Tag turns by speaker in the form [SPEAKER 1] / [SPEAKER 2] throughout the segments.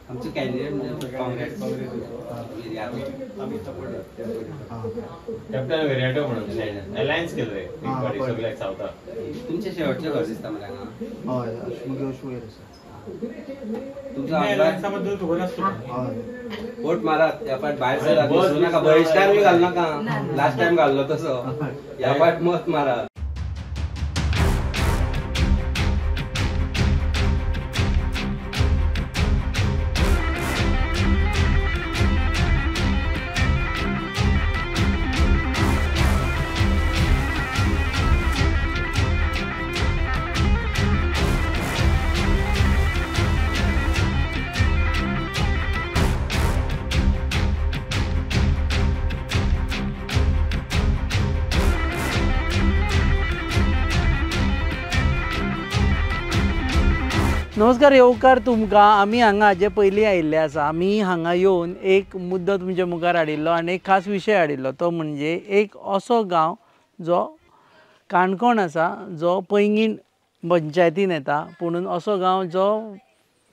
[SPEAKER 1] आमचं कॅन्डिडेट म्हणजे काँग्रेस आम्ही सपोर्ट
[SPEAKER 2] कॅप्टन वेरिएटो म्हणून अलायन्स केलंय सगळ्याक सावता
[SPEAKER 1] तुमचे शेवटचे घर दिसता मला
[SPEAKER 3] हय अश्मू
[SPEAKER 1] तुमचा
[SPEAKER 2] अलायन्साबद्दल खबर असतो
[SPEAKER 1] वोट मारात या पाट बाहेर सर नका बहिष्कार बी घाल नका लास्ट टाइम घाललो तसं या पाट मत मारा.
[SPEAKER 4] नमस्कार येवकार तुमकां. आमी हांगा हाजे पयलीं आयिल्ले आसा. आमी हांगा येवन एक मुद्दो तुमच्या मुखार हाडिल्लो आनी एक खास विशय हाडिल्लो. तो म्हणजे एक असो गांव जो काणकोण आसा जो पैंगीण पंचायतीन येता, पुणून असो गांव जो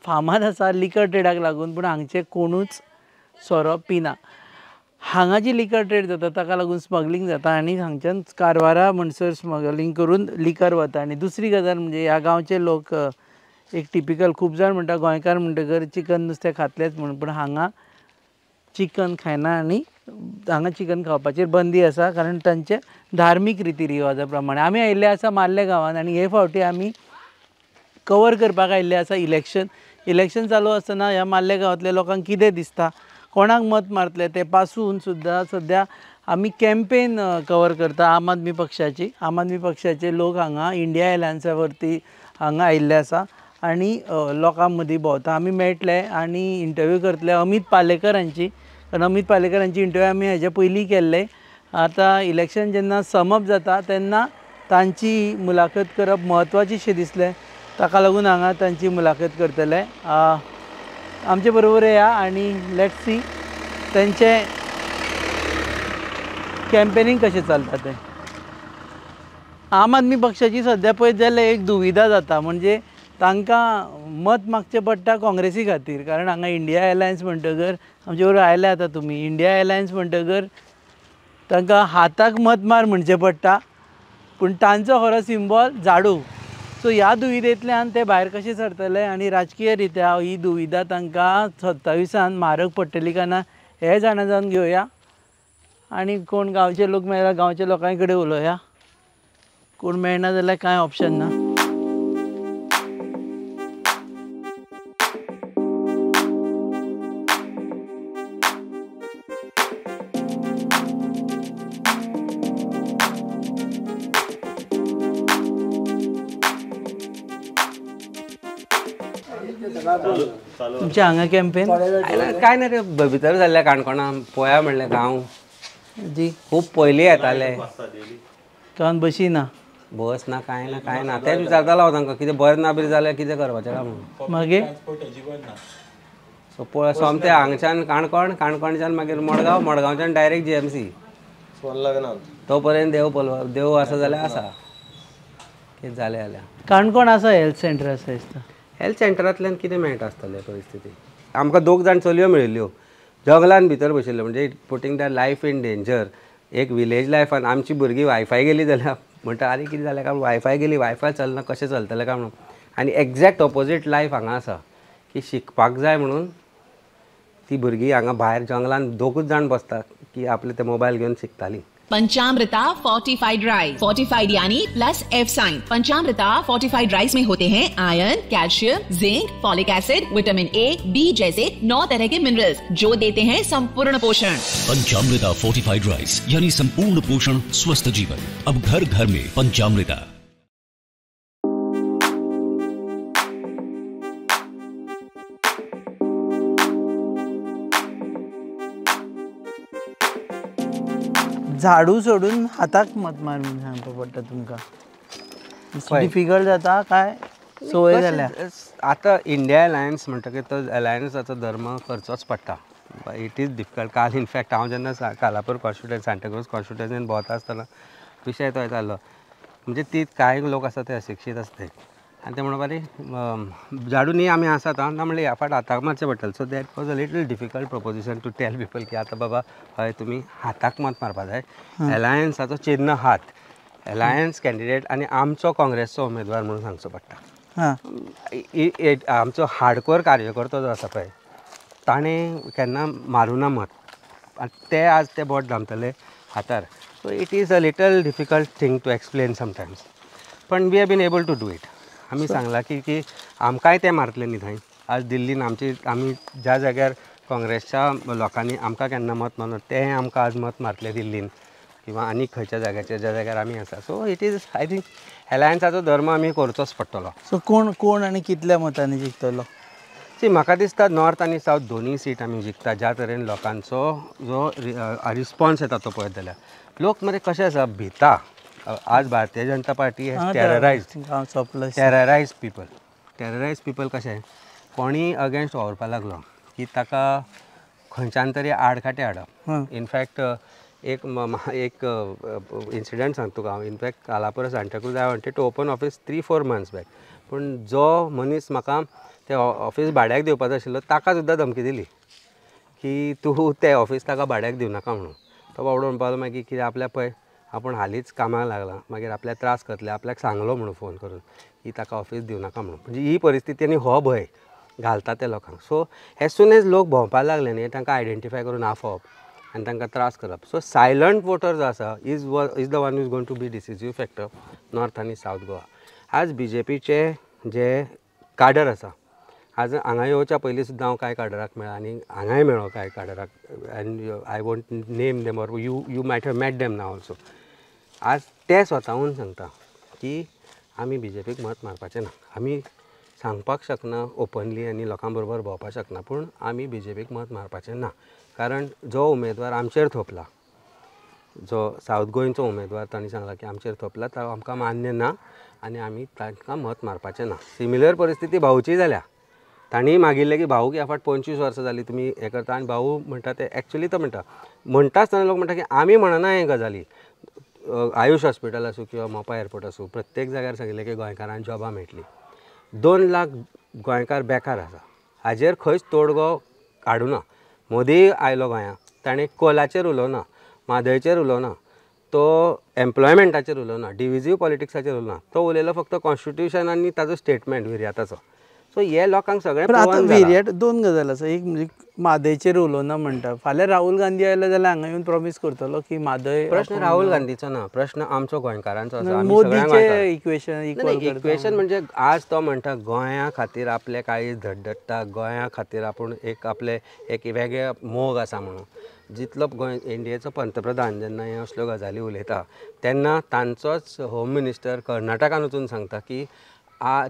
[SPEAKER 4] फामाद आसा लिकर ट्रेडाक लागून, पूण हांगचे कोणूच सोरो पिना. हांगा जी लिकर ट्रेड जाता ताका लागून स्मगलींग जाता आनी हांगच्यान कारवारा म्हणसर स्मगलींग करून लिकर वता. आनी दुसरी गजाल म्हणजे ह्या गांवचे लोक एक टिपिकल खूब जाण म्हणटा गोंयकार म्हणटकर चिकन नुस्तें खातलेच म्हणून, पूण हांगा चिकन खायना आनी हांगा चिकन खावपाचेर बंदी आसा कारण तांचे धार्मीक रिती रिवाजा प्रमाणे. आमी आयिल्ले आसा मार्ले गांवांत आनी हे फावटी आमी कवर करपाक आयिल्ले आसा इलेक्शन चालू आसतना ह्या मार्ले गांवांतल्या लोकांक कितें दिसता, कोणाक मत मारतले ते पासून सुद्दां सद्या आमी कॅम्पेन कवर करता आम आदमी पक्षाचे लोक हांगा इंडिया एलायन्सा वरती हांगा आयिल्ले आसा आनी लोकां मदीं भोंवता. आमी मेळटले आनी इंटरव्यू करतले अमित पालेकरांची, कारण अमित पालेकरांची इंटरव्यू आमी हेजे पयलीं केल्ले. आतां इलेक्शन जेन्ना समप जाता तेन्ना तांची मुलाखत करप म्हत्वाची शें दिसलें, ताका लागून हांगा तांची मुलाखत करतले. आमचे बरोबर या आनी लेट्स सी तेंचे कॅम्पेनींग कशें चलता तें. आम आदमी पक्षाची सद्या पळयत जाल्यार एक दुविधा जाता, म्हणजे तांकां मत मागचें पडटा काँग्रेसी खातीर, कारण हांगा इंडिया एलायन्स म्हणटकर आमचे बरोबर आयले आतां तुमी. इंडिया एलायन्स म्हणटकर तांकां हाताक मत मार म्हणचें पडटा, पूण तांचो खरो सिंबॉल झाडू. सो ह्या दुविधेंतल्यान ते भायर कशे सरतले आनी राजकीय रित्या ही दुविधा तांकां 27 म्हारग पडटली काय ना हे जाणा जावन घेवया. आनी कोण गांवचे लोक मेळ्ळा गांवच्या लोकां कडेन उलोवया, कोण मेळना जाल्यार कांय ऑप्शन ना. तुमच्या हांगा कॅम्पेन
[SPEAKER 1] काय ना रे भितर जाल्ल्या काणकोणा पोया म्हणलें गांव
[SPEAKER 4] जी
[SPEAKER 1] खूब पयलीं येताले,
[SPEAKER 4] कान बशी ना
[SPEAKER 1] बस ना काय ना तेच विचारतालो हांव तांकां कितें बरें ना बी जाल्यार कितें करपाचें काय म्हणून.
[SPEAKER 4] मागीर
[SPEAKER 1] सो पळय सोमतें हांगच्यान काणकोणच्यान मागीर मडगांवच्यान डायरेक्ट GMC तो पर्यंत देव आसा जाल्यार आसा, कितें जालें जाल्यार.
[SPEAKER 4] काणकोण आसा हेल्थ सेंटर आसा दिसता.
[SPEAKER 1] हेल्थ सेंटरांतल्यान कितें मेळटा आसतलें परिस्थिती. आमकां 2 जाण चलयो मेळिल्ल्यो जंगलान भितर बशिल्ल्यो, म्हणजे putting their life in danger. एक विलेज लायफान आमची भुरगीं वायफाय गेली जाल्यार म्हणटा आरे कितें जालें काय वायफाय गेली, वायफाय चलना कशें चलतलें काय म्हणून. आनी एक्झॅक्ट ऑपोजीट लायफ हांगा आसा की शिकपाक जाय म्हणून ती भुरगीं हांगा भायर जंगलान 2 जाण बसता की आपले ते मोबायल घेवन शिकतालीं.
[SPEAKER 5] पंचामृता फोर्टिफाइड राइस, फोर्टिफाइड यानी plus F sign. Panchamruta fortified rice में होते हैं iron, calcium, zinc, folic acid, vitamin A, B जैसे 9 तरह के मिनरल्स जो देते हैं संपूर्ण पोषण.
[SPEAKER 6] पंचामृता फोर्टिफाइड राइस यानी संपूर्ण पोषण स्वस्थ जीवन. अब घर घर में पंचामृता.
[SPEAKER 4] झाडू सोडून हाताक मत मार म्हणून सांगपा पडटा तुमकां. डिफिकल्ट जाता काय सवय जाल्या.
[SPEAKER 1] आतां इंडिया एलायन्स म्हणटकीर तो एलायन्साचो धर्म करचोच पडटा. It is difficult. काल इनफॅक्ट हांव जेन्ना कालापूर कॉन्स्टिट्युएन्सी सांताक्रूज कॉन्स्टिट्युएन्सीन भोंवता आसतना विशय तो येतालो, म्हणजे ती कांय लोक आसा ते अशिक्षीत आसतात आनी ते म्हणपाक झाडू न्ही आमी आसात ना म्हणलें ह्या फाट हाताक मारचें पडटलें. So that was a little difficult proposition to tell people की आतां बाबा हय तुमी हाताक मत मारपा जाय. एलायन्साचो चिन्ह हात, एलायन्स कॅन्डिडेट आनी आमचो काँग्रेसचो उमेदवार म्हणून सांगचो पडटा. आमचो हार्डकोर कार्यकर्तो जो आसा पळय ताणें केन्ना मारुना मत आनी ते आज ते बोट दामतले हातार. So it is a little difficult thing to explain sometimes, पण we have been able to do it. आमी सांगलां की आमकांय ते मारतले न्ही थंय. आज दिल्लीन आमी ज्या जाग्यार काँग्रेसच्या लोकांनी आमकां केन्ना मत मारना ते आमकां आज मत मारतले दिल्लीन किंवा आनी खंयच्या जाग्याचेर ज्या जाग्यार आमी आसा. So it is I think एलायन्साचो धर्म आमी करचोच पडटलो.
[SPEAKER 4] सो कोण आनी कितल्या मतांनी जिखतलो?
[SPEAKER 1] सी म्हाका दिसता नॉर्थ आनी सावथ दोनूय सीट आमी जिखता. ज्या तरेन लोकांचो जो रिस्पॉन्स येता तो पळयत जाल्यार लोक मरे कशें आसा भिता. आज भारतीय जनता पार्टी हॅज टेररायज पीपल कशें कोणीय अगेन्स्ट वावरपाक लागलो की ताका खंयच्यान तरी आडखाटे हाडप. इनफॅक्ट एक इन्सिडंट सांगता तुका हांव. इनफॅक्ट काला परस Santacruz I wanted to open office 3-4 months back, पूण जो मनीस म्हाका ते ऑफीस भाड्याक दिवपाचो आशिल्लो ताका सुद्दां धमकी दिली की तूं तें ऑफीस ताका भाड्याक दिवं नाका म्हणून. तो बाबडो म्हणपाक लागलो मागीर कितें आपल्या पळय आपूण हालींच कामाक लागला मागीर आपल्याक त्रास करतले, आपल्याक सांगलो म्हणून फोन करून की ताका ऑफीस दिवं नाका म्हणून. म्हणजे ही परिस्थिती आनी हो भंय घालता ते लोकांक. सो एज सून एज लोक भोंवपाक लागले न्ही तांकां आयडेंटिफाय करून आफोवप आनी तांकां त्रास करप. सो सायलंट वोटर जो आसा is the one is going to be decisive factor north आनी सावथ गोवा. आज BJPचे जे काडर आसा आज हांगा येवच्या पयलीं सुद्दां हांव कांय काडराक मेळ्ळा आनी हांगाय मेळ्ळो कांय काडराक. And I won't name them or you might have met them नाव ऑल्सो. आज ते स्वताहून सांगता की आमी BJPक मत मारपाचें ना. आमी सांगपाक शकना ओपनली आनी लोकां बरोबर भोंवपाक शकना, पूण आमी BJPक मत मारपाचें ना. कारण जो उमेदवार आमचेर थोपला, जो सावथ गोंयचो उमेदवार तांणी सांगला की आमचेर थोपला तो आमकां मान्य ना आनी आमी तांकां मत मारपाचें ना. सिमिलर परिस्थिती भाऊची जाल्या. तांणी मागिल्लें की भाऊक ह्या फाट 25 वर्सां जालीं तुमी हें करता आनी भाऊ म्हणटा ते एक्चुली तो म्हणटा आसतना लोक म्हणटा की आमी म्हणना हे गजाली. आयुश हॉस्पिटल आसूं किंवा मोपा एअरपोर्ट आसूं प्रत्येक जाग्यार सांगिल्लें की गोंयकारांक जॉबां मेळटलीं. 2 लाख गोंयकार बेकार आसा. हाजेर खंयच तोडगो काडूना. मोदी आयलो गोंयांत ताणें कोलाचेर उलोवना, म्हादयचेर उलोवना, तो एम्प्लॉयमेंटाचेर उलोवना, डिविजीव पॉलिटिक्साचेर उलोवना. तो उलयलो फक्त कॉन्स्टिट्युशन आनी ताजो स्टेटमेंट विर्याताचो. सो हे लोकांक सगळें पळोवन
[SPEAKER 4] विर्याट 2 गजाल आसा. एक म्हणजे म्हादयचेर उलोवना म्हणटा. फाल्यां राहुल गांधी आयलो जाल्यार हांगा येवन प्रॉमीस करतलो की म्हादय.
[SPEAKER 1] प्रश्न राहुल गांधीचो ना, प्रश्न आमचो गोंयकारांचो आसा.
[SPEAKER 4] मोदीचे
[SPEAKER 1] इक्वेशन म्हणजे आज तो म्हणटा गोंया खातीर आपले काळीज धडधडटा, गोंया खातीर आपूण आपले एक वेगळे मोग आसा म्हणून. जितलो गोंय इंडियेचो पंतप्रधान जेन्ना हे असल्यो गजाली उलयता तेन्ना तांचोच होम मिनिस्टर कर्नाटकान वचून सांगता की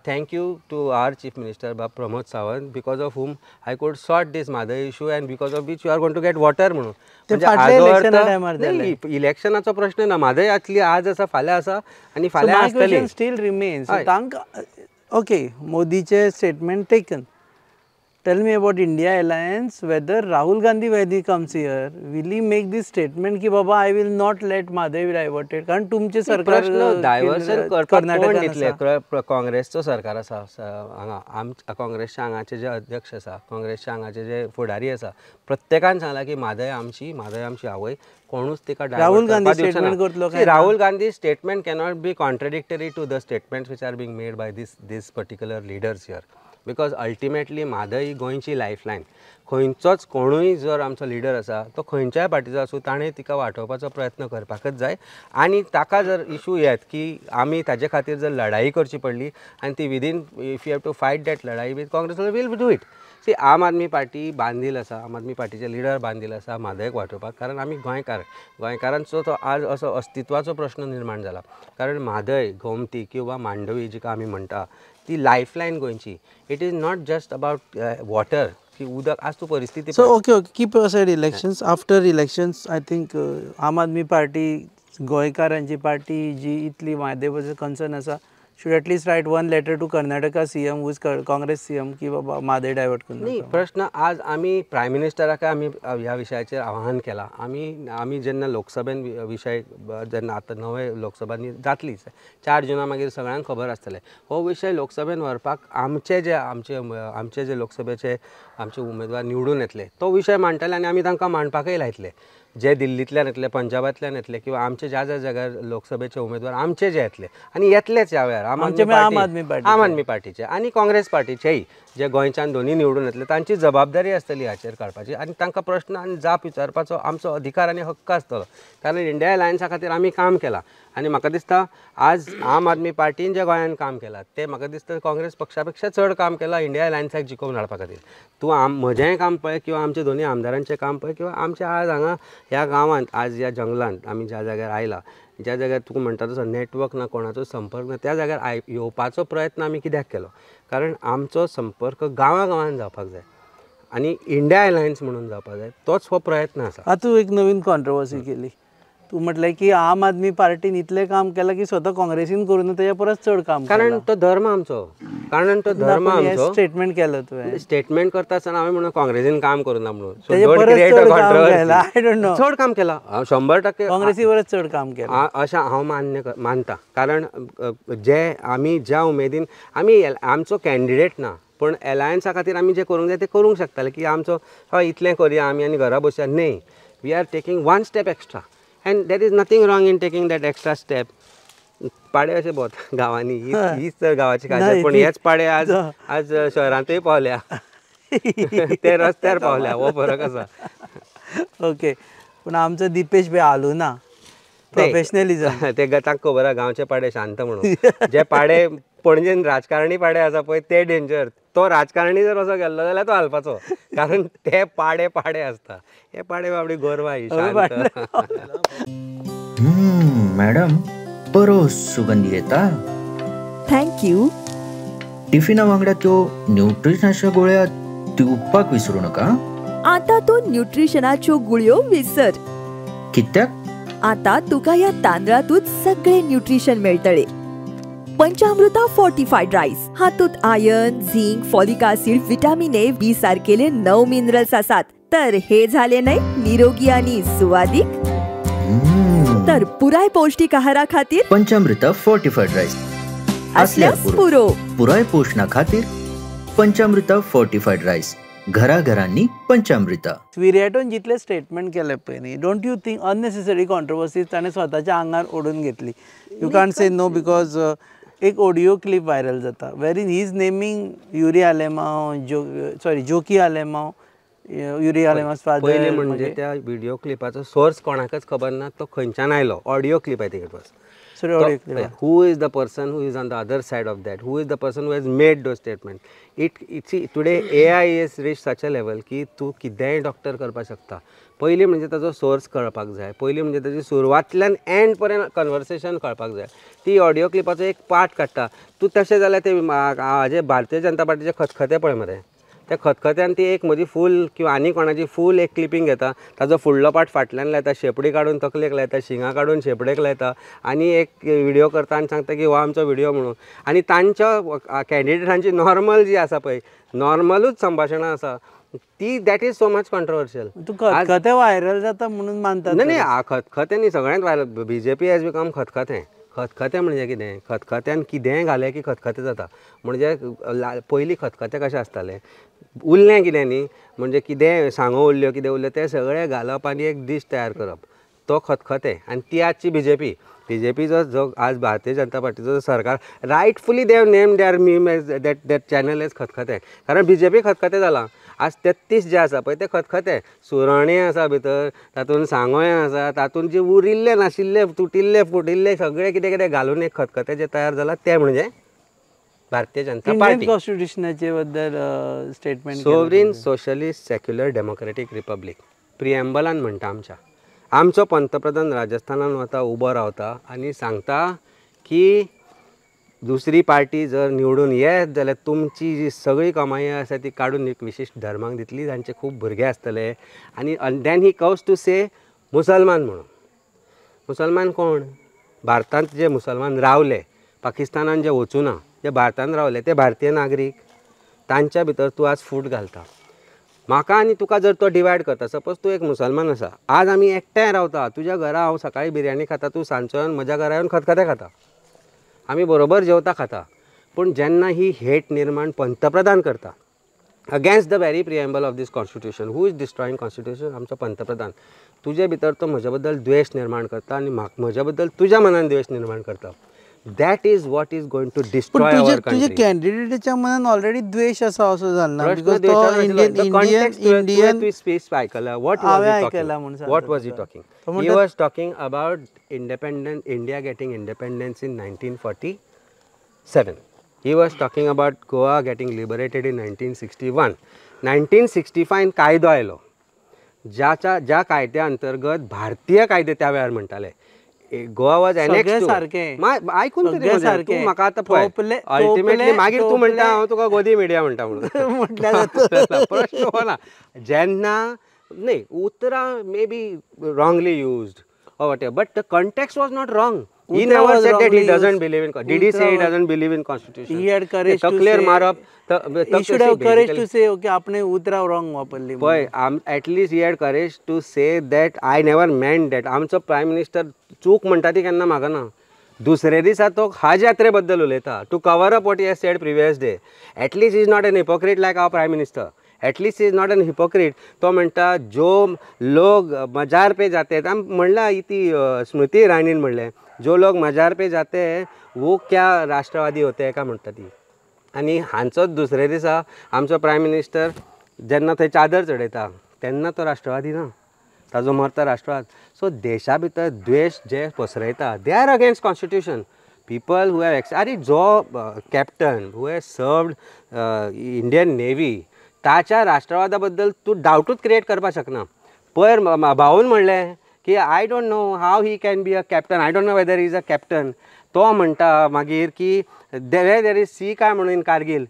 [SPEAKER 1] thank you to our chief minister Pramod Sawant because of whom I could sort this Madai issue and because of which you are going to get water म्हणून. म्हणजे इलेक्शनाचो प्रश्न ना. म्हादय आसली आज आसा फाल्यां आसा आनी फाल्यां आसतली.
[SPEAKER 4] Still remains. ओके मोदीचे statement taken. Tell me about India Alliance, whether Rahul Gandhi when he comes here, will he make this statement ki baba I will not let Madhav be diverted? कारण तुमचे सरकार
[SPEAKER 1] diversion करपाक कोण दितले? काँग्रेसचो सरकार आसा हांगा. काँग्रेसचे हांगाचे जे अध्यक्ष आसा, काँग्रेसचे हांगाचे जे फुडारी आसा, प्रत्येकान सांगला की म्हादय आमची आवय. कोणूच तिका
[SPEAKER 4] राहुल गांधी स्टेटमेंट करतलो काय?
[SPEAKER 1] Rahul Gandhi statement cannot be contradictory to the statements which are being made by these particular leaders here. Because ultimately Mhadei ही गोंयची लायफलायन. खंयचोच कोणूय जर आमचो लिडर आसा तो खंयच्याय पार्टीचो आसूं ताणें तिका वाटोवपाचो प्रयत्न करपाकच जाय. आनी ताका जर इशू येत की आमी ताजे खातीर जर लढाई करची पडली आनी ती within if you have to fight that लढाई with Congress will do it. See Aam Aadmi party बांदील आसा, आम आदमी पार्टीचे लिडर बांदील आसा म्हादयक वाटोवपाक. कारण आमी गोंयकारांचो तो आज असो अस्तित्वाचो प्रश्न निर्माण जाला. कारण म्हादय, गोमती किंवा मांडवी जिका आमी म्हणटा ती लायफलायन गोंयची. It is not just about water की उदक. आज तू परिस्थिती.
[SPEAKER 4] So okay keep aside elections. After elections I think आम आदमी पार्टी गोंयकारांची पार्टी जी इतली म्हादय बद्दल कन्सर्न आसा should at least write one letter to Karnataka CM who is Congress CM की बाबा मादे डायवर्ट करून
[SPEAKER 1] नाही प्रश्न आज आम्ही प्रायम मिनिस्टराक आम्ही ह्या विशयाचेर आव्हान केलां आमी जेन्ना लोकसभेन विशय जेन्ना आतां नवे लोकसभा जातलीच 4 जुना मागीर सगळ्यांक खबर आसतलें हो विशय लोकसभेन व्हरपाक आमचे जे लोकसभेचे आमचे उमेदवार निवडून येतले तो विशय मांडटले आनी आमी तांकां मांडपाकय लायतले जे दिल्लींतल्यान येतले पंजाबांतल्यान येतले किंवा आमचे ज्या जाग्यार लोकसभेचे उमेदवार आमचे जे येतले आनी येतलेच ह्या वेळार आम आदमी पार्टीचे आनी काँग्रेस पार्टीचेय जे गोंयच्यान दोन्ही निवडून येतले तांची जबाबदारी आसतली हाचेर काडपाची आनी तांकां प्रश्न आनी जाप विचारपाचो आमचो अधिकार आनी हक्क आसतलो कारण इंडिया अलायन्सा खातीर आमी काम केलां आनी म्हाका दिसता आज आम आदमी पार्टीन जे गोंयांत काम केलां ते म्हाका दिसता काँग्रेस पक्षा पेक्षा चड काम केलां इंडिया अलायन्साक जिखोवन हाडपा खातीर तूं म्हजेंय काम पळय किंवा आमचे दोन्ही आमदारांचें काम पळय किंवा आमच्या आज हांगा ह्या गांवांत आज ह्या जंगलांत आमी ज्या जाग्यार आयला ज्या जाग्यार तुका म्हणटा तसो नेटवर्क ना कोणाचो संपर्क ना त्या जाग्यार येवपाचो प्रयत्न आमी कित्याक केलो कारण आमचो संपर्क गांवांत जावपाक जाय आनी इंडिया अलायन्स म्हणून जावपाक जाय तोच हो प्रयत्न आसा
[SPEAKER 4] आतां एक नवीन कॉन्ट्रोवर्सी केली तू म्हटलें की आम आदमी पार्टीन इतलें काम केलां की स्वता काँग्रेसीन करून तेच्या परस चड काम
[SPEAKER 1] कारण तो धर्म आमचो
[SPEAKER 4] स्टेटमेंट केलं तुवें
[SPEAKER 1] स्टेटमेंट करता आसतना हांवें म्हणून काँग्रेसीन काम करूना म्हणून चड काम केलां 100%
[SPEAKER 4] काँग्रेसी परस चड काम केलां
[SPEAKER 1] अशें हांव मानता कारण जे आमी ज्या उमेदीन आमी आमचो कॅन्डिडेट ना पण अलायन्सा खातीर आमी जे करूंक जाय ते करूंक शकताले की आमचो हय इतलें करया आमी आनी घरा बसया न्ही we are taking one step extra and there is nothing wrong in taking that extra step पाडे अशें भोंवता गांवांनी हीच तर गांवाची खासियत पण हेच पाडे आज शहरांतूय पावल्या ते रस्त्यार पावल्या हो फरक आसा
[SPEAKER 4] ओके पूण आमचो दिपेश बी हालू ना प्रोफेशनलिझम
[SPEAKER 1] ते तांकां खबर आहा गांवचे पाडे शांत म्हणून जे पाडे पणजेन राजकारणी पाडे आसा पळय ते डेंजर तो राजकारणी जर असो गेल्लो जाल्यार तो हालपाचो कारण ते पाडे आसता हे पाडे बाबडी गोरवाई
[SPEAKER 3] मॅडम बरो सुगंधी येता
[SPEAKER 7] थँक्यू
[SPEAKER 3] टिफिना वांगडा त्यो न्यूट्रिशनाच्या गोळ्या दिवपाक विसरू नका
[SPEAKER 7] आता तो न्यूट्रिशनाच्यो गुळयो विसर
[SPEAKER 3] कित्याक
[SPEAKER 7] आता तुका या तांदळातूच सगळे न्यूट्रिशन मेळटले पंचामृता फोर्टिफाईड राईस हातूत iron zinc folic acid vitamin A B सारखेले 9 मिनरल्स आसात तर हे झाले नाही निरोगी आणि सुवादिक तर पुराय पौष्टिक आहारा खातीर
[SPEAKER 3] पंचामृता फोर्टिफाईड राईस
[SPEAKER 7] असल्यास पुरो
[SPEAKER 3] पुराय पोषणा खातीर पंचामृता फोर्टिफाईड राईस घराघरांनी पंचामृता
[SPEAKER 4] विरॅटोन जितले स्टेटमेंट केले पळय न्ही don't you think unnecessary controversies ताणें स्वताच्या आंगार ओडून घेतली you can't say no because एक ऑडियो क्लिप व्हायरल जाता वेरीन he is naming Yuri Alemao जोकी आलेमांव युरी आलेमांव फादर
[SPEAKER 1] पयलीं म्हणजे त्या व्हिडिओ क्लिपाचो सोर्स कोणाकच खबर ना तो खंयच्यान आयलो ऑडियो क्लिप आहे तिकडे बस who is the person who is on the other side of that, who is the person who has made those statements. See, today AI is reached such a level की तू कितेंय doctor करपाक शकता पयलीं म्हणजे ताजो source कळपाक जाय पयलीं म्हणजे ताजी सुरवातल्यान एंड पर्यंत कन्वर्सेशन कळपाक जाय ती ऑडियो क्लिपाचो एक पार्ट काडटा तूं तशें जाल्यार ते हाजे भारतीय जनता पार्टीचे खतखते पळय मरे त्या खतखत्यान ती एक म्हजी फूल किंवा आनी कोणाची फूल एक क्लिपींग घेता ताजो फुडलो पार्ट फाटल्यान लायता शेपडी काडून तकलेक लायता शिंगां काडून शेपडेक लायता आनी एक व्हिडिओ करता आनी सांगता की हो आमचो व्हिडिओ म्हणून आनी तांच्या कॅन्डिडेटांची नॉर्मल जी आसा पळय नॉर्मलूच संभाशणां आसा ती that is so much controversial
[SPEAKER 4] खतखतें व्हायरल जाता म्हणून मानतात
[SPEAKER 1] न्ही खतखतें न्ही सगळ्यांत व्हायरल BJP हॅज बिकम खतखतें खतखतें म्हणजे कितें खतखत्यान कितेंय घालें की खतखतें जाता म्हणजे पयलीं खतखतें कशें आसतालें उरलें कितें न्ही म्हणजे कितें सांगो उरल्यो कितें उरल्यो तें सगळें घालप आनी एक डिश तयार करप तो खतखतें आनी ती आजची BJPचो जो आज भारतीय जनता पार्टीचो सरकार rightfully they have named their meme as that channel as खतखतें कारण BJP खतखतें जालां आज 33 जे आसा पळय ते खतखतें सुरणें आसा भितर तातूंत सांगोय आसा तातूंत जे उरिल्ले नाशिल्ले तुटिल्ले फुटिल्ले सगळें कितें कितें घालून एक खतखतें जे तयार जालां तें म्हणजे भारतीय जनता पार्टी
[SPEAKER 4] कॉन्स्टिट्यूशनाचे बद्दल statement
[SPEAKER 1] sovereign socialist secular democratic republic प्रिएम्बलान म्हणटा आमचो पंतप्रधान राजस्थानान वता उबो रावता आनी सांगता की दुसरी पार्टी जर निवडून येत जाल्यार तुमची जी सगळी कमाई आसा ती काडून एक विशिश्ट धर्माक दितली जांचे खूब भुरगे आसतले आनी देन ही कम्स टू से मुसलमान म्हणून मुसलमान कोण भारतांत जे मुसलमान रावले पाकिस्तानान जे वचूना जे भारतान रावले ते भारतीय नागरीक तांच्या भितर तूं आज फूट घालता. म्हाका आनी तुका जर तो डिवायड करता, सपोज तूं एक मुसलमान आसा, आज आमी एकठांय रावता, तुज्या घरा हांव सकाळीं बिर्याणी खाता, तूं सांजचो येवन म्हज्या घरा येवन खतखतें खाता, आमी बरोबर जेवता खाता. पूण जेन्ना ही हेट निर्माण पंतप्रधान करता against the very preamble of this constitution, who is destroying constitution? आमचो पंतप्रधान. तुजे भितर तो म्हजे बद्दल द्वेष निर्माण करता आनी म्हजे बद्दल तुज्या मनान द्वेष निर्माण करता. That is what is going to destroy our country.
[SPEAKER 4] तुझे कॅन्डिडेटाच्या मनान ऑलरेडी द्वेष आसा असो Jalna?
[SPEAKER 1] What was he talking? He was talking about India getting independence in 1947. He was talking about Goa getting liberated in 1961. 1965 कायदो आयलो, ज्या कायद्या अंतर्गत भारतीय कायदे त्या वेळार म्हणटाले गोवा वॉज एनेक्स्ड. आयकून तरी म्हाका आतां पळय, अल्टिमेटली मागीर तूं म्हणटा हांव तुका गोदी मिडिया म्हणटा म्हणून प्रश्न हो ना. जेन्ना न्ही उतरां may be wrongly used or whatever, but the context was not wrong. He never said that he doesn't believe in. Did he say he doesn't believe in constitution?
[SPEAKER 4] He had courage to say. He should have courage to say, okay, आपने उतरा wrong वापरली.
[SPEAKER 1] Boy, at least he had courage to say that I never meant that. आमचो prime minister चूक म्हणटा ती केन्ना म्हाका ना. दुसरे दिसा तो हाज यात्रे बद्दल उलयता to cover up what he has said previous day. At least is not an hypocrite like our prime minister. At least is not an hypocrite. तो म्हणटा जो लोग मजार पे जाते, म्हणला ती स्मृती इराणीन म्हणलें, जो लोग मजार पे जाते वो क्या राष्ट्रवादी होते का म्हणटा ती. आनी हांचोच दुसरे दिसा आमचो प्रायम मिनिस्टर जेन्ना थंय चादर चडयता तेन्ना तो राष्ट्रवादी ना, ताजो मरता राष्ट्रवाद. सो देशा भितर द्वेष जे पसरयता they are against constitution. People who have अरे जो captain who has served Indian Navy ताच्या राष्ट्रवादा बद्दल तूं डावटूच क्रिएट करपाक शकना. पयर भाऊन म्हणलें की I don't know how he can be a captain, I don't know whether is a captain. तो म्हणटा मागीर की देर इज सी काय म्हणून कारगील.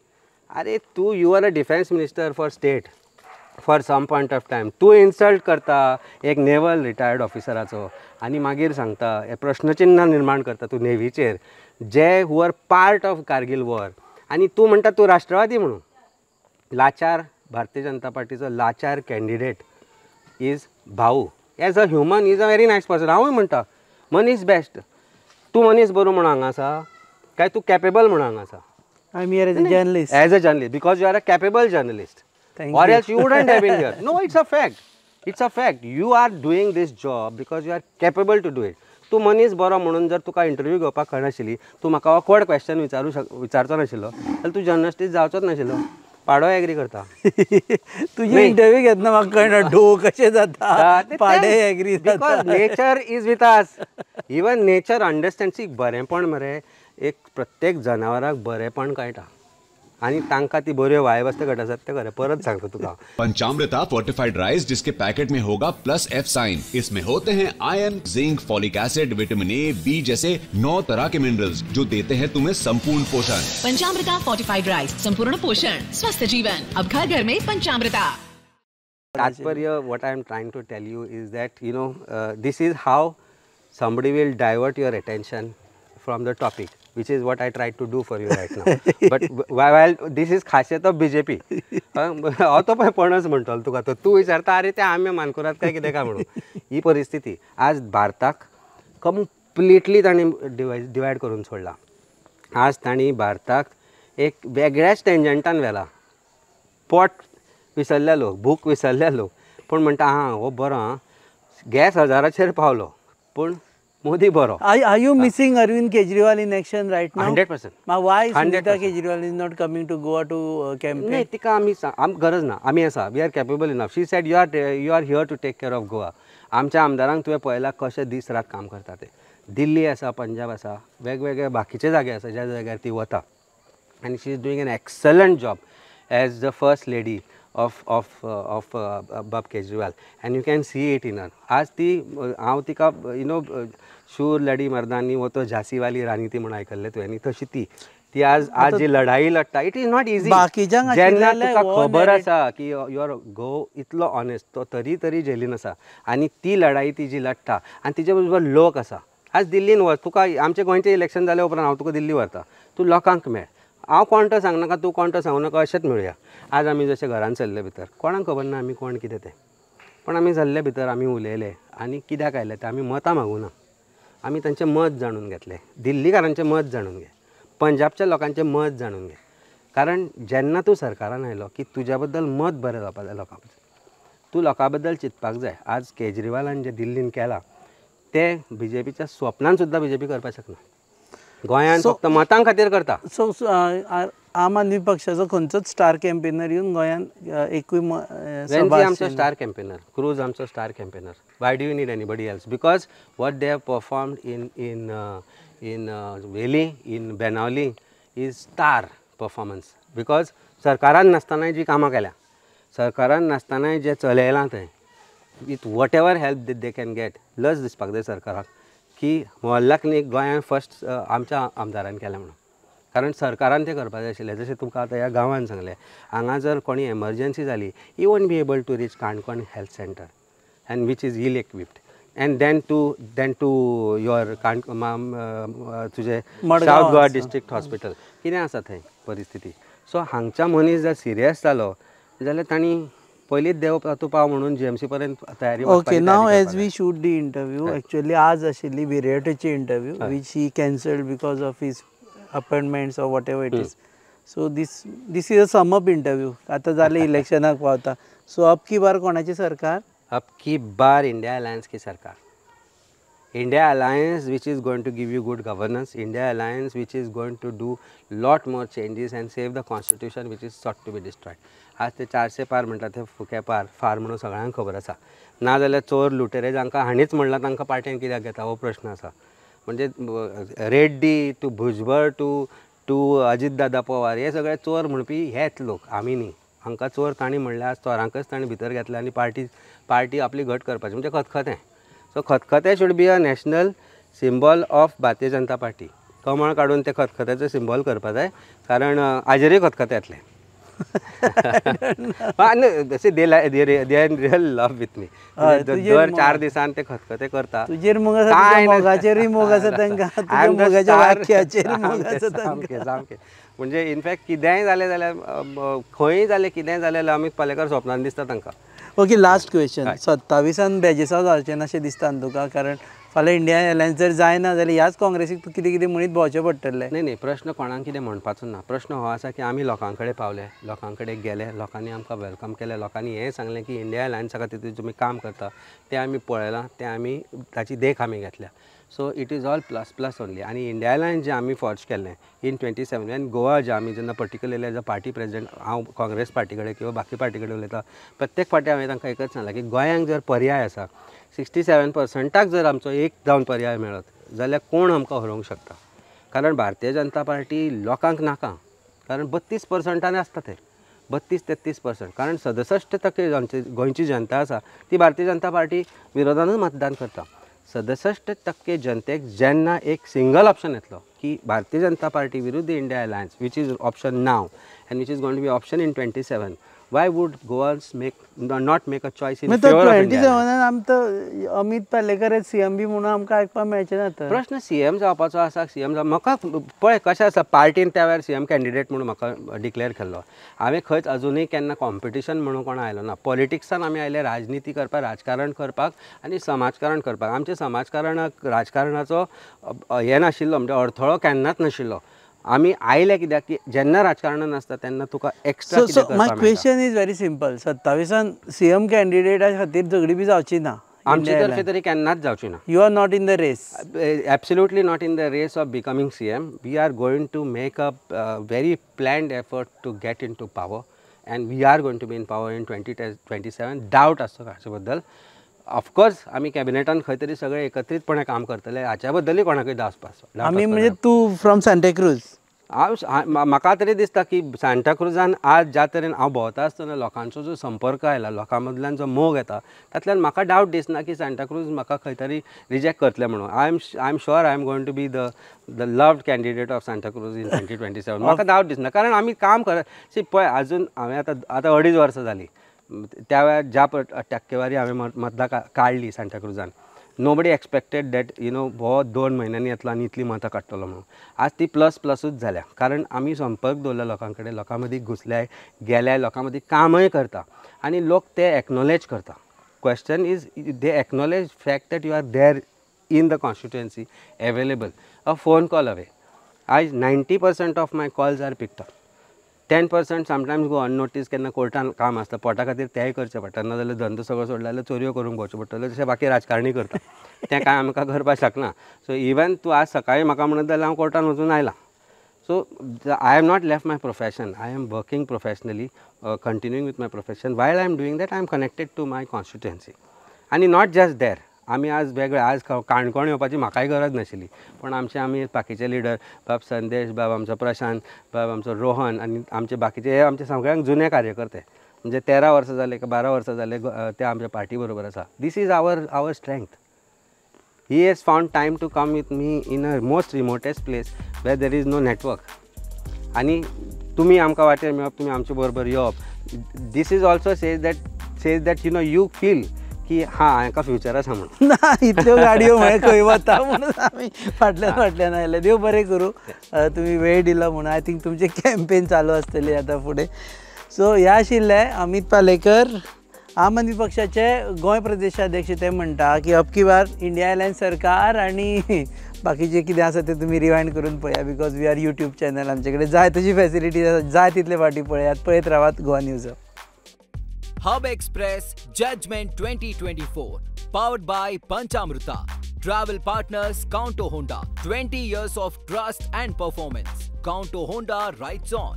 [SPEAKER 1] अरे तूं you are a defence minister for state for some point of time. तूं insult करता एक नेवल रिटायर्ड ऑफिसराचो आनी मागीर सांगता हे प्रश्नचिन्ह निर्माण करता तूं नेव्हीचेर जे who are part of Kargil war. आनी तूं म्हणटा तूं राष्ट्रवादी म्हणून. लाचार भारतीय जनता पार्टीचो लाचार कॅन्डिडेट इज भाऊ. As a human is a very nice person. हांवूय म्हणटा मनीस बेस्ट. तूं मनीस बरो म्हणून हांगा आसा काय तूं कॅपेबल म्हणून हांगा आसा?
[SPEAKER 4] I am here as a journalist.
[SPEAKER 1] As a journalist because you are a capable journalist. Or else you wouldn't have been here. No, it's a fact. It's a fact. You are doing this job because you are capable to do it. तूं मनीस बरो म्हणून जर तुका interview घेवपाक कळनाशिल्ली, तूं म्हाका awkward question विचारचो नाशिल्लो जाल्यार तूं जर्नलिस्ट जावचोच नाशिल्लो. पाडो एग्री करता.
[SPEAKER 4] तुझे इंटरव्यू घेतना म्हाका कळना ढो कशें जाता, पाडे एग्री जाता.
[SPEAKER 1] Because nature is with us. Even nature understands. बरेंपण मरे एक प्रत्येक जनावराक बरेपण कळटा आणि तांका ती बऱ्यो वायवस्त घट आसात ते खरें. परत सांगतो तुका
[SPEAKER 8] पंचामृता फोर्टिफाइड राइस जिसके पैकेट में होगा +F साइन. इसमें होते हैं iron, zinc, folic acid, vitamin A, B जैसे 9 तरह के मिनरल्स जो देते हैं तुम्हें संपूर्ण पोषण.
[SPEAKER 5] पंचामृता फोर्टिफाइड राइस, संपूर्ण पोषण, स्वस्थ जीवन. अब घर घर में पंचामृता.
[SPEAKER 1] तात्पर्य what I am trying to tell you is that this is how somebody will divert your attention from the topic, which is what I tried to do for you right now. But while this is खासियत of BJP. हांव तो पळय पणस म्हणटलो तुका. तो तूं विचारता अरे ते आमे मानकुराद काय कितें काय म्हणून. ही परिस्थिती आज भारताक कंप्लिटली तांणी डिवायड करून सोडला. आज तांणी भारताक एक वेगळ्याच टेंजंटान व्हेला. पोट विसरले लोक, भूक विसरले लोक, पूण म्हणटा हां हो बरो हां गॅस 1000चेर पावलो पूण मोदी बरो.
[SPEAKER 4] Are you missing Arvind Kejriwal in action right now?
[SPEAKER 1] 100%.
[SPEAKER 4] Why Sunita Kejriwal is not coming to Goa to campaign?
[SPEAKER 1] नाही तिका आमी गरज ना. आमी आसा. We are capable enough. She said you are here to take care of Goa. आमच्या आमदारांक तुवें पळयलां कशें दीस रात काम करता ते. दिल्ली आसा, पंजाब आसा, वेगवेगळे बाकीचे जागे आसा ज्या जाग्यार ती वता. आनी she is doing an excellent job as the first lady of Bob Kejriwal, and you can see it in her. आज ती हांव तिका शूर लडी मर्दानी वो तो झांसी वाली राणी ती म्हणून आयकल्लें तुवें तशी ती आज जी लढाई लढता इट इज नॉट इजी. जेन्ना तुका खबर आसा की युअर गो इतलो ऑनेस्ट तो तरी जेलीन आसा आनी ती लढाई ती जी लढटा आनी तिचे बरोबर लोक आसा आज दिल्लीन वच, तुका आमचे गोंयचें इलेक्शन जाल्या उपरांत हांव तुका दिल्ली व्हरता, तूं लोकांक मेळ, हांव कोण तो सांगनाका, तूं कोण तो सांगू नाका, अशेंच मेळुया. आज आमी जशे घरान चल्ले भितर कोणाक खबर ना आमी कोण कितें तें, पण आमी जाल्ले भितर आमी उलयले आनी कित्याक आयले ते आमी मतां मागूना, आमी तांचें मत जाणून घेतलें. दिल्लीकारांचें मत जाणून घे, पंजाबच्या लोकांचें मत जाणून घे. कारण जेन्ना तूं सरकारान आयलो की तुज्या बद्दल मत बरें जावपाक जाय लोकां बद्दल, तूं लोकां बद्दल चिंतपाक जाय. आज केजरीवालान जें दिल्लीन केलां तें BJPच्या स्वप्नान सुद्दां BJP करपाक शकना. गोंयान फक्त मतां खातीर करता.
[SPEAKER 4] सो आम आदमी पक्षाचो खंयचोच स्टार कॅम्पेनर येवन गोंयान एकूय
[SPEAKER 1] वेंजी आमचो स्टार कॅम्पेनर, क्रूज आमचो star campaigner. Why do you need anybody else? Because what they have performed in Velim, in Benaulim is star performance. Because सरकारान नासतानाय जी कामां केल्या, सरकारान नासतानाय जें चलयलां तें, with whatever help they can get, लज दिसपाक जाय सरकाराक की मोहल्ला क्लिनीक गोंयांत फर्स्ट आमच्या आमदारान केलें म्हणून. कारण सरकारान तें करपाक जाय आशिल्लें. जशें तुमकां आतां ह्या गांवांत सांगलें, हांगा जर कोणी एमर्जन्सी जाली, you won't be able to reach Canacona health centre and which is ill equipped, and then to your तुजें सावथ गोवा डिस्ट्रिक्ट हॉस्पिटल कितें आसा थंय परिस्थिती. सो हांगच्या मनीस जर सिरियस जालो जाल्यार तांणी पयलींच देव तूं पाव म्हणून GMC पर्यंत तयारी.
[SPEAKER 4] Okay, now as we shoot the interview, actually आज आशिल्ली विरेटची interview which he cancelled because of his appointments or whatever it is. So this is a sum up interview. आतां जालें इलेक्शनाक पावता. सो अब की बार कोणाची सरकार?
[SPEAKER 1] अब की बार इंडिया अलायन्स की सरकार. India Alliance which is going to give you good governance, India Alliance which is going to do lot more changes and save the constitution which is sought to be destroyed. आज ते 400 पार म्हणटा ते फुके पार फार म्हणून सगळ्यांक खबर आसा. ना जाल्यार चोर लुटेरे जांकां हाणीच म्हणलां तांकां पार्टेन कित्याक घेता हो प्रश्न आसा. म्हणजे रेड्डी टू भुजबळ टू अजित दादा पवार हे सगळे चोर म्हणपी हेच लोक, आमी न्ही. हांकां चोर तांणी म्हणल्यार आज चोरांकच तांणी भितर घेतल्या आनी पार्टी आपली घट करपाची म्हणजे खतखतें. सो खतखतें should be a national symbol of भारतीय जनता पार्टी. कमळ काडून ते खतखत्याचो सिंबॉल करपाक जाय, कारण हाजेरूय खतखतें येतलें. They are real love with me. दर 4 दिसान ते खतखतें करता.
[SPEAKER 4] तुजेर मोग आसा, मोगाचेरूय मोग आसा तांकां, मोगाच्या वाक्याचेर मोग आसा
[SPEAKER 1] सामकें. म्हणजे इनफॅक्ट कितेंय जालें जाल्यार खंय जालें कितेंय जालें जाल्यार अमित पालेकर स्वप्नान दिसता तांकां.
[SPEAKER 4] Okay, last question. 27 बेजिसांव जावचें अशें दिसता तुका? कारण फाल्यां इंडिया अलायन्स जर जायना जाल्यार ह्याच काँग्रेसीक तूं कितें कितें म्हणीत भोंवचें पडटलें.
[SPEAKER 1] नाही, प्रश्न कोणाक कितें म्हणपाचो ना. प्रश्न हो आसा की आमी लोकां कडेन पावले, लोकां कडेन गेले, लोकांनी आमकां वेलकम केलें, लोकांनी हें सांगलें की इंडिया अलायन्सा खातीर तुमी काम करता तें आमी पळयलां, तें आमी ताची देख आमी घेतल्या. So it is all plus only. आनी इंडिया अलायन्स जें आमी फॉर्ज केल्लें इन 27 आनी गोवा जें आमी जेन्ना particularly as a party president हांव काँग्रेस पार्टी कडेन किंवा बाकी पार्टी कडेन उलयता, प्रत्येक फावटी हांवें तांकां एकच सांगलां की गोंयांक जर पर्याय आसा, 67% जर आमचो एक जावन पर्याय मेळत जाल्यार कोण आमकां हरोवंक शकता. कारण भारतीय जनता पार्टी लोकांक नाका. कारण 32% आसता ते 32-33%. कारण 67% गोंयची जनता आसा ती भारतीय जनता पार्टी विरोधानूच मतदान करता. 67% जनतेक जेन्ना एक सिंगल ऑप्शन येतलो की भारतीय जनता पार्टी विरुद्ध India alliance which is option now and which is going to be option in 27, why would Goans not make a choice in favor of India?
[SPEAKER 4] 27 आमकां अमित पालेकर CM बी म्हणून आमकां आयकपाक मेळचें ना.
[SPEAKER 1] प्रश्न CM जावपाचो आसा. CM म्हाका पळय कशें आसा, पार्टीन त्या वेळार CM कॅन्डिडेट म्हणून म्हाका डिक्लेअर केल्लो. हांवें खंयच अजुनूय केन्ना कॉम्पिटिशन म्हणून कोण आयलो ना. पॉलिटिक्सान आमी आयले राजनिती करपाक, राजकारण करपाक आनी समाजकारण करपाक. आमच्या समाजकारणाक राजकारणाचो हें नाशिल्लो, म्हणजे अडथळो केन्नाच नाशिल्लो. आमी आयले कित्याक की जेन्ना राजकारणान आसता तेन्ना तुका एक्स्ट्रा कितें करपाक मेळटा.
[SPEAKER 4] My question is very simple. 27 CM कॅन्डिडेटा खातीर झगडी बी जावची ना
[SPEAKER 1] आमचे तर्फे तरी केन्नाच जावची ना.
[SPEAKER 4] You are not in the race.
[SPEAKER 1] Absolutely not in the race of becoming CM. We are going to make a very planned effort to get in to power and we are going to be in power in 2027. Doubt आसता हाचे बद्दल. Of course आमी कॅबिनेटान खंय तरी सगळे एकत्रीतपणे काम करतले, हाच्या बद्दलूय कोणाकूय दासपास.
[SPEAKER 4] आमी म्हणजे तूं फ्रॉम सांताक्रूज.
[SPEAKER 1] म्हाका तरी दिसता की सांताक्रुजान आज ज्या तरेन हांव भोंवता आसतना लोकांचो जो संपर्क आयला, लोकां मदल्यान जो मोग येता, तातूंतल्यान म्हाका डावट दिसना की सांताक्रूज म्हाका खंय तरी रिजेक्ट करतले म्हणून. I am sure I am going to be the loved candidate of Santa Cruz in 2027. म्हाका डावट दिसना. कारण आमी काम करत पळय. आजून हांवें आतां 2.5 वर्सां जालीं. त्या वेळार ज्या टक्केवारी हांवें मतदां काडली सांताक्रुजान, नोबडी एक्सपेक्टेड दॅट हो 2 म्हयन्यांनी येतलो आनी इतली मतां काडटलो म्हणून. आज ती प्लसूच जाल्या, कारण आमी संपर्क दवरला लोकां कडेन, लोकां मदीं घुसल्याय गेल्याय, लोकां मदीं कामय करता आनी लोक ते एक्नॉलेज करता. Question is they acknowledge fact that you are there in the constituency, available, a phone call away. 90% of my calls are picked up. 10% sometimes go unnoticed. केन्ना कोर्टान काम आसता, पोटा खातीर तेंय करचें पडटा, नाजाल्यार धंदो सगळो सोडला जाल्यार चोरयो करूंक भोंवचें पडटलें, जशें बाकी राजकारणी करता. तें कांय आमकां करपाक शकना. सो इवन तूं आज सकाळीं म्हाका म्हणत जाल्यार हांव कोर्टान वचून आयलां. So I am not left my profession. I am working professionally, continuing with my profession. While I am doing that I am connected to my constituency. आनी नॉट जस्ट देर. आमी आज वेगळे, आज काणकोण येवपाची म्हाकाय गरज नाशिल्ली, पण आमी बाकीचे लिडर, बाब संदेश, बाब आमचो प्रशांत, बाब आमचो रोहन आनी आमचे बाकीचे हे आमचे सगळ्यांक जुने कार्यकर्ते, म्हणजे 13 वर्सां जाले का 12 वर्सां जाले ते आमच्या पार्टी बरोबर आसा. This is our strength. He has found time to come with me in a most remotest place where there is no network. आनी तुमी आमकां वाटेर मेळप, तुमी आमचे बरोबर येवप, this is also says that you feel की हाका फ्युचर आसा म्हणून.
[SPEAKER 4] ना इतल्यो गाडयो खंय वता म्हणून आमी फाटल्यान आयले. देव बरें करूं, तुमी वेळ दिलो म्हणून. आय थिंक तुमचे कॅम्पेन चालू आसतली आतां फुडें. सो हे आशिल्ले अमित पालेकर, आम आदमी पक्षाचे गोंय प्रदेशाध्यक्ष. ते म्हणटा की अबकी बार इंडिया अलायन्स सरकार आनी बाकीचे कितें आसा ते तुमी रिवायंड करून पळया, because we are YouTube channel, आमचे कडेन जाय तशी फॅसिलिटीज आसा, जाय तितले फावटी पळयत रावात Goa news.
[SPEAKER 9] Hub Express Judgment 2024, powered by Panchamrita. Travel partners Counto Honda. 20 years of trust and performance. Counto Honda rides on.